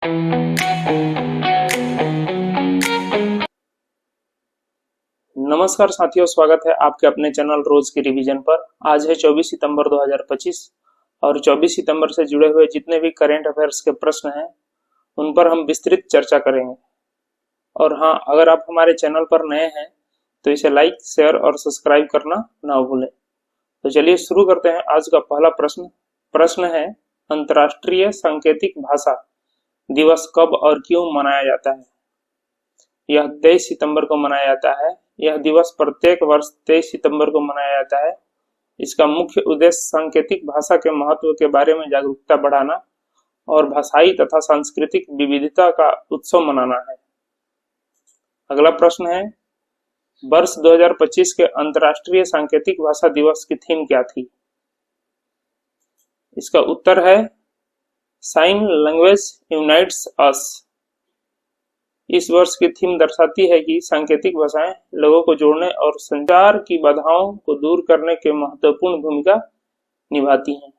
नमस्कार साथियों, स्वागत है आपके अपने चैनल रोज की रिवीजन पर। आज है 24 सितंबर 2025 और 24 सितंबर से जुड़े हुए जितने भी करेंट अफेयर्स के प्रश्न हैं उन पर हम विस्तृत चर्चा करेंगे। और हाँ, अगर आप हमारे चैनल पर नए हैं तो इसे लाइक, शेयर और सब्सक्राइब करना ना भूलें। तो चलिए शुरू करते हैं। आज का पहला प्रश्न है, अंतर्राष्ट्रीय सांकेतिक भाषा दिवस कब और क्यों मनाया जाता है? यह 23 सितंबर को मनाया जाता है। यह दिवस प्रत्येक वर्ष 23 सितंबर को मनाया जाता है। इसका मुख्य उद्देश्य सांकेतिक भाषा के महत्व के बारे में जागरूकता बढ़ाना और भाषाई तथा सांस्कृतिक विविधता का उत्सव मनाना है। अगला प्रश्न है, वर्ष 2025 के अंतर्राष्ट्रीय सांकेतिक भाषा दिवस की थीम क्या थी? इसका उत्तर है, साइन लैंग्वेज यूनाइट्स अस। इस वर्ष की थीम दर्शाती है कि सांकेतिक भाषाएं लोगों को जोड़ने और संचार की बाधाओं को दूर करने के महत्वपूर्ण भूमिका निभाती हैं।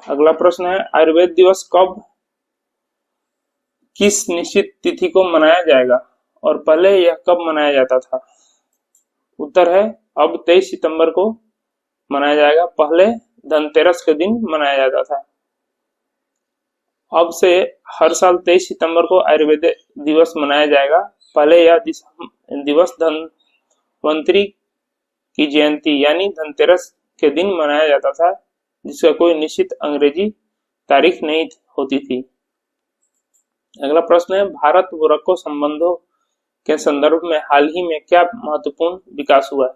अगला प्रश्न है, आयुर्वेद दिवस कब किस निश्चित तिथि को मनाया जाएगा और पहले यह कब मनाया जाता था? उत्तर है, अब 23 सितंबर को मनाया जाएगा। पहले धनतेरस के दिन मनाया जाता था। अब से हर साल 23 सितंबर को आयुर्वेद दिवस मनाया जाएगा। पहले यह दिवस धन्वंतरी की जयंती यानी धनतेरस के दिन मनाया जाता था, जिसका कोई निश्चित अंग्रेजी तारीख नहीं होती थी। अगला प्रश्न है, भारत मोरक्को संबंधों के संदर्भ में हाल ही में क्या महत्वपूर्ण विकास हुआ है?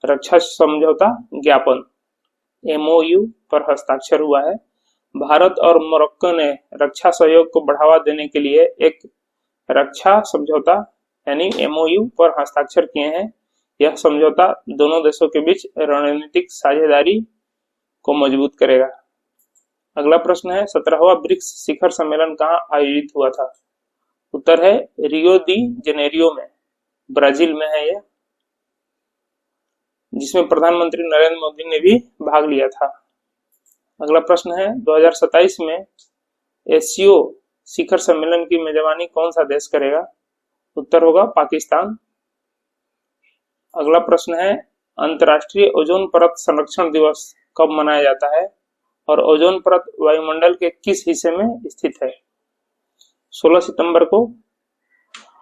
रक्षा समझौता ज्ञापन MOU पर हस्ताक्षर हुआ है। भारत और मोरक्को ने रक्षा सहयोग को बढ़ावा देने के लिए एक रक्षा समझौता यानी MOU पर हस्ताक्षर किए हैं। यह समझौता दोनों देशों के बीच रणनीतिक साझेदारी को मजबूत करेगा। अगला प्रश्न है, 17वां ब्रिक्स शिखर सम्मेलन कहाँ आयोजित हुआ था? उत्तर है, रियो दी जेनेरियो में, ब्राजील में है यह, जिसमें प्रधानमंत्री नरेंद्र मोदी ने भी भाग लिया था। अगला प्रश्न है, 2027 में एशियो शिखर सम्मेलन की मेजबानी कौन सा देश करेगा? उत्तर होगा पाकिस्तान। अगला प्रश्न है, अंतर्राष्ट्रीय ओजोन परत संरक्षण दिवस कब मनाया जाता है और ओजोन परत वायुमंडल के किस हिस्से में स्थित है? 16 सितंबर को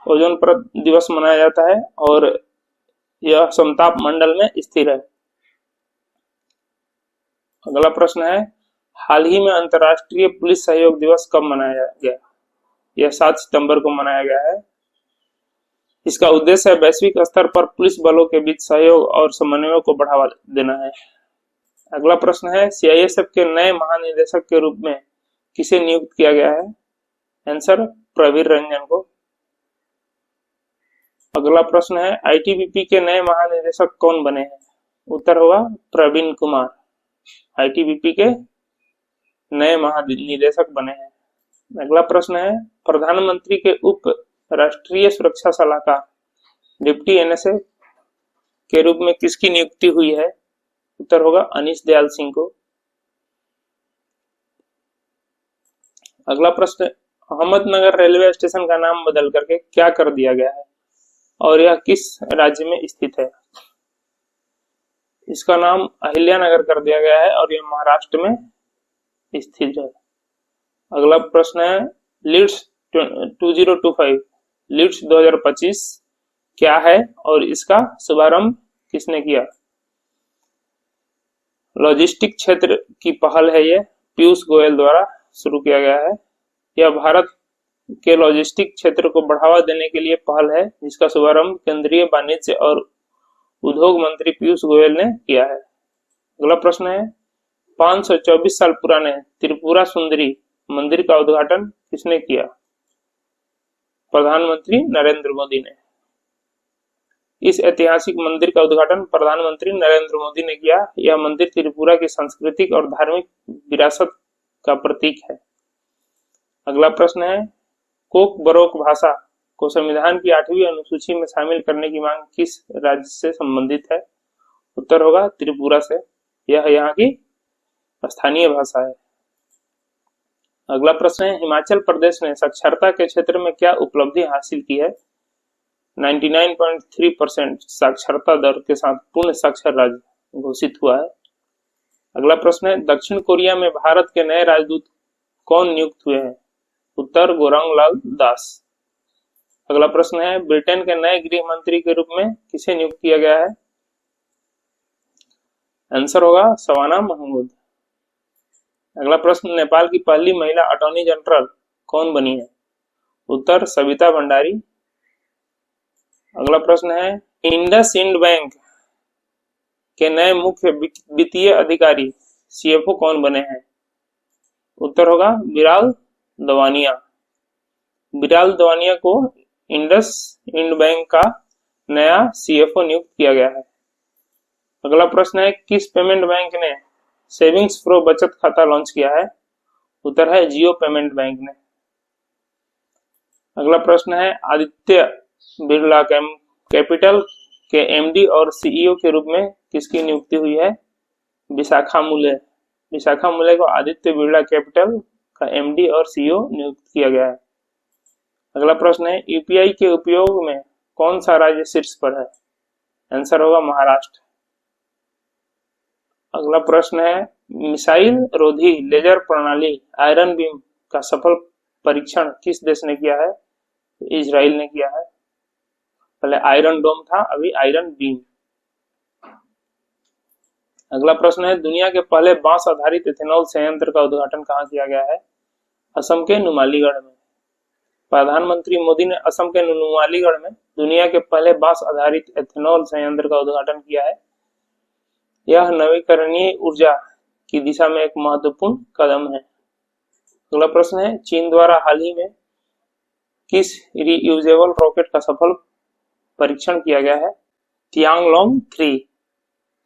ओजोन परत दिवस मनाया जाता है और यह समताप मंडल में स्थिर है। अगला प्रश्न है, हाल ही में अंतर्राष्ट्रीय पुलिस सहयोग दिवस कब मनाया गया? यह 7 सितंबर को मनाया गया है। इसका उद्देश्य है वैश्विक स्तर पर पुलिस बलों के बीच सहयोग और समन्वय को बढ़ावा देना है। अगला प्रश्न है, CISF के नए महानिदेशक के रूप में किसे नियुक्त किया गया है? आंसर, प्रवीर रंजन को। अगला प्रश्न है, ITBP के नए महानिदेशक कौन बने हैं? उत्तर होगा प्रवीण कुमार। ITBP के नए महानिदेशक बने हैं। अगला प्रश्न है, प्रधानमंत्री के उप राष्ट्रीय सुरक्षा सलाहकार डिप्टी NSA के रूप में किसकी नियुक्ति हुई है? उत्तर होगा अनीश दयाल सिंह को। अगला प्रश्न, अहमदनगर रेलवे स्टेशन का नाम बदल करके क्या कर दिया गया है और यह किस राज्य में स्थित है? इसका नाम अहिल्यानगर कर दिया गया है और यह महाराष्ट्र में स्थित है। अगला प्रश्न है, लीड्स 2025 लीड्स 2025 क्या है और इसका शुभारंभ किसने किया? लॉजिस्टिक क्षेत्र की पहल है। यह पीयूष गोयल द्वारा शुरू किया गया है। यह भारत के लॉजिस्टिक क्षेत्र को बढ़ावा देने के लिए पहल है, जिसका शुभारंभ केंद्रीय वाणिज्य और उद्योग मंत्री पीयूष गोयल ने किया है। अगला प्रश्न है, 524 साल पुराने त्रिपुरा सुंदरी मंदिर का उद्घाटन किसने किया? प्रधानमंत्री नरेंद्र मोदी ने। इस ऐतिहासिक मंदिर का उद्घाटन प्रधानमंत्री नरेंद्र मोदी ने किया। यह मंदिर त्रिपुरा की सांस्कृतिक और धार्मिक विरासत का प्रतीक है। अगला प्रश्न है, कोक बरोक भाषा को संविधान की 8वीं अनुसूची में शामिल करने की मांग किस राज्य से संबंधित है? उत्तर होगा त्रिपुरा से। यह यहाँ की स्थानीय भाषा है। अगला प्रश्न है, हिमाचल प्रदेश ने साक्षरता के क्षेत्र में क्या उपलब्धि हासिल की है? 99.3% साक्षरता दर के साथ पूर्ण साक्षर राज्य घोषित हुआ है। अगला प्रश्न है, दक्षिण कोरिया में भारत के नए राजदूत कौन नियुक्त हुए हैं? उत्तर गोरांग लाल दास। अगला प्रश्न है, ब्रिटेन के नए गृह मंत्री के रूप में किसे नियुक्त किया गया है? आंसर होगा शबाना महमूद। अगला प्रश्न, नेपाल की पहली महिला अटॉर्नी जनरल कौन बनी है? उत्तर सविता भंडारी। अगला प्रश्न है, इंडसइंड बैंक के नए मुख्य वित्तीय अधिकारी सीएफओ कौन बने हैं? उत्तर होगा बिराल दवानिया। बिराल दवानिया को इंडसइंड बैंक का नया सीएफओ नियुक्त किया गया है। अगला प्रश्न है, किस पेमेंट बैंक ने सेविंग्स प्रो बचत खाता लॉन्च किया है? उत्तर है जियो पेमेंट बैंक ने। अगला प्रश्न है, आदित्य बिरला कैपिटल के एमडी और सीईओ के रूप में किसकी नियुक्ति हुई है? विशाखा मुले। विशाखा मुले को आदित्य बिरला कैपिटल का एमडी और सीईओ नियुक्त किया गया है। अगला प्रश्न है, यूपीआई के उपयोग में कौन सा राज्य शीर्ष पर है? आंसर होगा महाराष्ट्र। अगला प्रश्न है, मिसाइल रोधी लेजर प्रणाली आयरन बीम का सफल परीक्षण किस देश ने किया है? इजराइल ने किया है। पहले आयरन डोम था, अभी आयरन बीम। अगला प्रश्न है, दुनिया के पहले बांस आधारित इथेनॉल संयंत्र का उद्घाटन कहाँ किया गया है? असम के नुमालीगढ़ में। प्रधानमंत्री मोदी ने असम के नुमालीगढ़ में दुनिया के पहले बांस आधारित इथेनॉल संयंत्र का उद्घाटन किया है। यह नवीकरणीय ऊर्जा की दिशा में एक महत्वपूर्ण कदम है। अगला प्रश्न है, चीन द्वारा हाल ही में किस रीयूजेबल रॉकेट का सफल परीक्षण किया गया है? तियांगलोंग 3।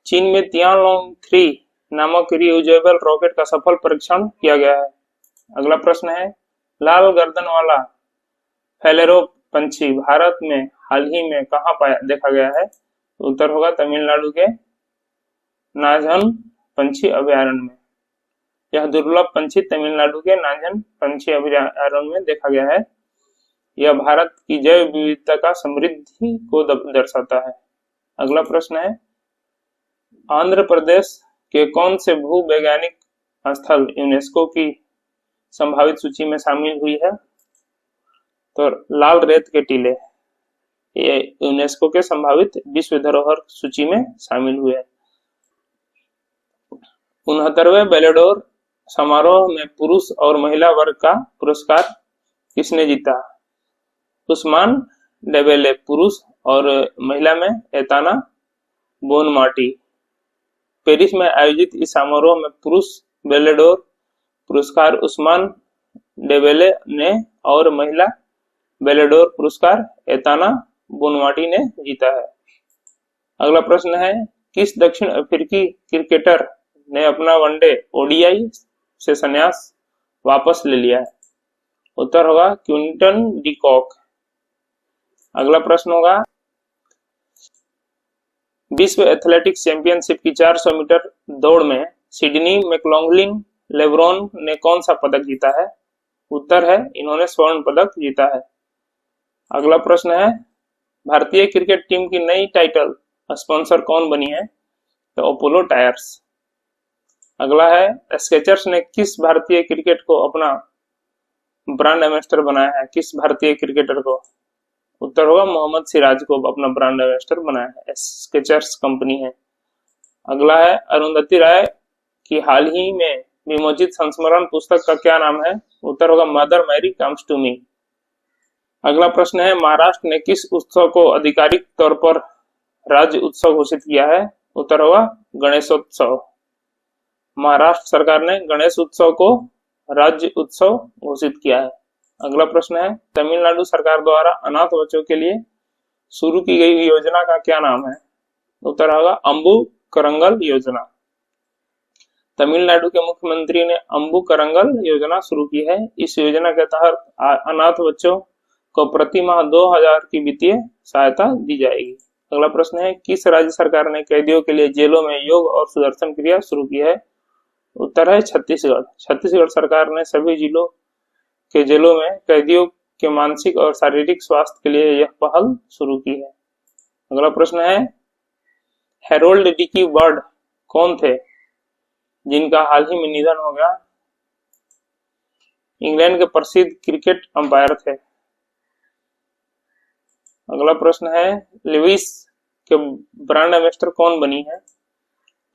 चीन में तियांगलोंग 3 नामक रीयूजेबल रॉकेट का सफल परीक्षण किया गया है। अगला प्रश्न है, लाल गर्दन वाला फेलेरो पंछी भारत में हाल ही में कहाँ देखा गया है? उत्तर होगा तमिलनाडु के नाझन पंछी अभयारण्य में। यह दुर्लभ पंछी तमिलनाडु के नाझन पंछी अभयारण्य में देखा गया है। यह भारत की जैव विविधता का समृद्धि को दर्शाता है। अगला प्रश्न है, आंध्र प्रदेश के कौन से भूवैज्ञानिक स्थल यूनेस्को की संभावित सूची में शामिल हुई है? तो लाल रेत के टीले ये यूनेस्को के संभावित विश्व धरोहर सूची में शामिल हुए हैं। 69वें बेलेडोर समारोह में पुरुष और महिला वर्ग का पुरस्कार किसने जीता? उस्मान डेबेले पुरुष और महिला में एताना बोनमाटी। पेरिस में आयोजित इस समारोह में पुरुष बेलेडोर पुरस्कार उस्मान डेबेले ने और महिला बेलेडोर पुरस्कार एताना बोनमाटी ने जीता है। अगला प्रश्न है, किस दक्षिण अफ्रीकी क्रिकेटर ने अपना वनडे ओडीआई से संन्यास वापस ले लिया है? उत्तर होगा क्विंटन डी कॉक। अगला प्रश्न होगा, विश्व एथलेटिक्स चैंपियनशिप की 400 मीटर दौड़ में सिडनी मैकलॉगलिन लेब्रॉन ने कौन सा पदक जीता है? उत्तर है इन्होंने स्वर्ण पदक जीता है। अगला प्रश्न है, भारतीय क्रिकेट टीम की नई टाइटल स्पॉन्सर कौन बनी है? तो अपोलो टायर्स। अगला है, स्केचर्स ने किस भारतीय क्रिकेट को अपना ब्रांड एम्बेसडर बनाया है? किस भारतीय क्रिकेटर को? उत्तर होगा मोहम्मद सिराज को अपना ब्रांड एम्बेसडर बनाया है। स्केचर्स कंपनी है। अगला है, अरुंधति राय की हाल ही में विमोचित संस्मरण पुस्तक का क्या नाम है? उत्तर होगा mother Mary comes to me. अगला प्रश्न है, महाराष्ट्र ने किस उत्सव को आधिकारिक तौर पर राज्य उत्सव घोषित किया है? उत्तर होगा गणेशोत्सव। महाराष्ट्र सरकार ने गणेश उत्सव को राज्य उत्सव घोषित किया है। अगला प्रश्न है, तमिलनाडु सरकार द्वारा अनाथ बच्चों के लिए शुरू की गई योजना का क्या नाम है? उत्तर होगा अम्बू करंगल योजना। तमिलनाडु के मुख्यमंत्री ने अम्बू करंगल योजना शुरू की है। इस योजना के तहत अनाथ बच्चों को प्रति माह 2000 की वित्तीय सहायता दी जाएगी। अगला प्रश्न है, किस राज्य सरकार ने कैदियों के लिए जेलों में योग और सुदर्शन क्रिया शुरू की है? उत्तर है छत्तीसगढ़। छत्तीसगढ़ सरकार ने सभी जिलों के जेलों में कैदियों के मानसिक और शारीरिक स्वास्थ्य के लिए यह पहल शुरू की है। अगला प्रश्न है, हेरोल्ड डिकी बर्ड कौन थे जिनका हाल ही में निधन हो गया? इंग्लैंड के प्रसिद्ध क्रिकेट अंपायर थे। अगला प्रश्न है, लिविस के ब्रांड एम्बेसडर कौन बनी है?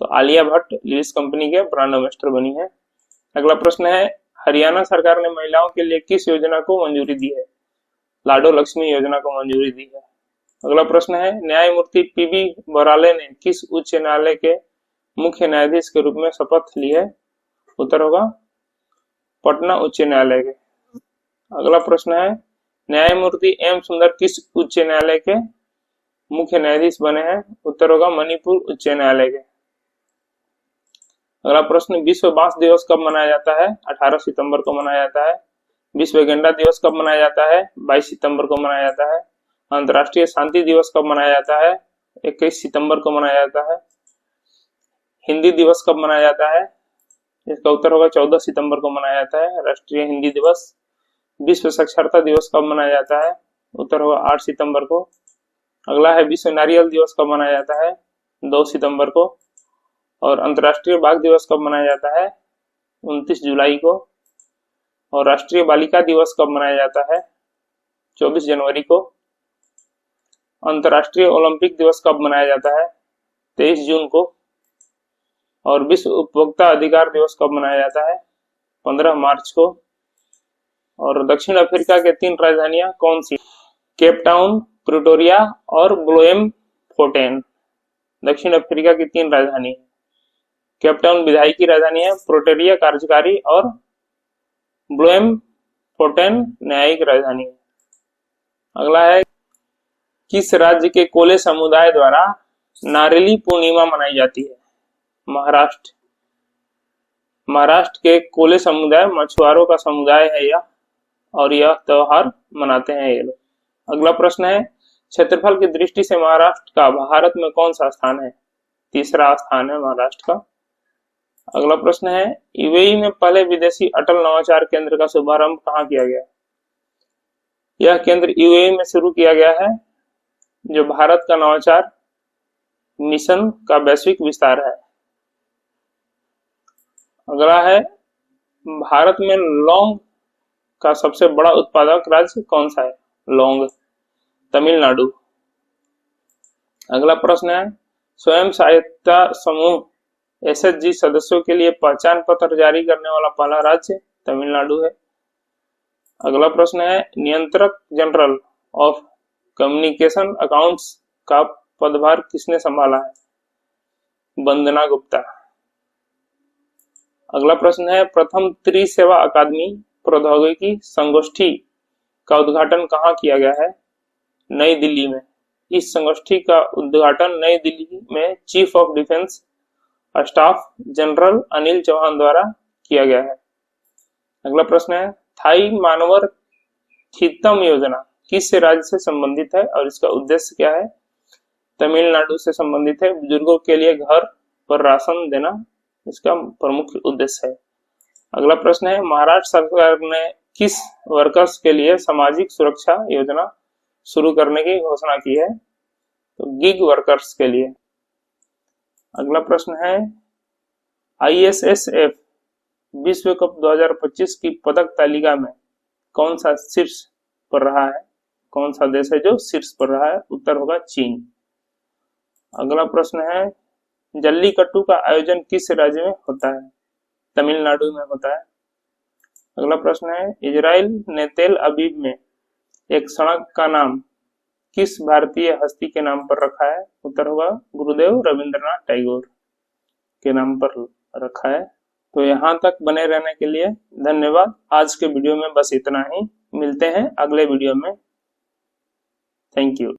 तो आलिया भट्ट लिविस कंपनी के ब्रांड एम्बेसडर बनी है। अगला प्रश्न है, हरियाणा सरकार ने महिलाओं के लिए किस योजना को मंजूरी दी है? लाडो लक्ष्मी योजना को मंजूरी दी है। अगला प्रश्न है, न्यायमूर्ति पीबी बराले ने किस उच्च न्यायालय के मुख्य न्यायाधीश के रूप में शपथ ली है? उत्तर होगा पटना उच्च न्यायालय के। अगला प्रश्न है, न्यायमूर्ति एम सुंदर किस उच्च न्यायालय के मुख्य न्यायाधीश बने हैं? उत्तर होगा मणिपुर उच्च न्यायालय के। अगला प्रश्न, विश्व बांस दिवस कब मनाया जाता है? 18 सितंबर को मनाया जाता है। विश्व गेंडा दिवस कब मनाया जाता है? 22 सितंबर को मनाया जाता है। अंतर्राष्ट्रीय शांति दिवस कब मनाया जाता है? 21 सितंबर को मनाया जाता है। हिंदी दिवस कब मनाया जाता है? इसका उत्तर होगा 14 सितंबर को मनाया जाता है, राष्ट्रीय हिंदी दिवस। विश्व साक्षरता दिवस कब मनाया जाता है? उत्तर होगा 8 सितंबर को। अगला है, विश्व नारियल दिवस कब मनाया जाता है? 2 सितंबर को। और अंतर्राष्ट्रीय बाघ दिवस कब मनाया जाता है? 29 जुलाई को। और राष्ट्रीय बालिका दिवस कब मनाया जाता है? 24 जनवरी को। अंतर्राष्ट्रीय ओलंपिक दिवस कब मनाया जाता है? 23 जून को। और विश्व उपभोक्ता अधिकार दिवस कब मनाया जाता है? 15 मार्च को। और दक्षिण अफ्रीका के 3 राजधानियां कौन सी? केप टाउन, प्रिटोरिया और ब्लोएमफोटेन। दक्षिण अफ्रीका की 3 राजधानी है। केप टाउन विधायी की राजधानी है, प्रिटोरिया कार्यकारी और ब्लोएमफोटेन न्यायिक राजधानी है। अगला है, किस राज्य के कोले समुदाय द्वारा नारेली पूर्णिमा मनाई जाती है? महाराष्ट्र। महाराष्ट्र के कोले समुदाय मछुआरों का समुदाय है यह, और यह त्योहार मनाते हैं ये लोग। अगला प्रश्न है, क्षेत्रफल की दृष्टि से महाराष्ट्र का भारत में कौन सा स्थान है? तीसरा स्थान है महाराष्ट्र का। अगला प्रश्न है, यूएई में पहले विदेशी अटल नवाचार केंद्र का शुभारंभ कहाँ किया गया? यह केंद्र यूएई में शुरू किया गया है, जो भारत का नवाचार मिशन का वैश्विक विस्तार है। अगला है, भारत में लौंग का सबसे बड़ा उत्पादक राज्य कौन सा है? लौंग, तमिलनाडु। अगला प्रश्न है, स्वयं सहायता समूह एसएचजी सदस्यों के लिए पहचान पत्र जारी करने वाला पहला राज्य तमिलनाडु है। अगला प्रश्न है, नियंत्रक जनरल ऑफ कम्युनिकेशन अकाउंट्स का पदभार किसने संभाला है? वंदना गुप्ता। अगला प्रश्न है, प्रथम त्रिसेवा अकादमी प्रौद्योगिकी संगोष्ठी का उद्घाटन कहाँ किया गया है? नई दिल्ली में। इस संगोष्ठी का उद्घाटन नई दिल्ली में chief of defence staff general Anil Chauhan द्वारा किया गया है। अगला प्रश्न है, थाई मानवर खितम योजना किस राज्य से संबंधित है और इसका उद्देश्य क्या है? तमिलनाडु से संबंधित है। बुजुर्गों के लिए घर पर राशन देना इसका प्रमुख उद्देश्य है। अगला प्रश्न है, महाराष्ट्र सरकार ने किस वर्कर्स के लिए सामाजिक सुरक्षा योजना शुरू करने की घोषणा की है? तो गिग वर्कर्स के लिए। अगला प्रश्न है, आईएसएसएफ विश्व कप 2025 की पदक तालिका में कौन सा शीर्ष पर रहा है? कौन सा देश है जो शीर्ष पर रहा है? उत्तर होगा चीन। अगला प्रश्न है, जल्लीकट्टू का आयोजन किस राज्य में होता है? तमिलनाडु में होता है। अगला प्रश्न है, इजराइल ने तेल अवीव में एक सड़क का नाम किस भारतीय हस्ती के नाम पर रखा है? उत्तर होगा गुरुदेव रविंद्रनाथ टैगोर के नाम पर रखा है। तो यहाँ तक बने रहने के लिए धन्यवाद। आज के वीडियो में बस इतना ही। मिलते हैं अगले वीडियो में। Thank you.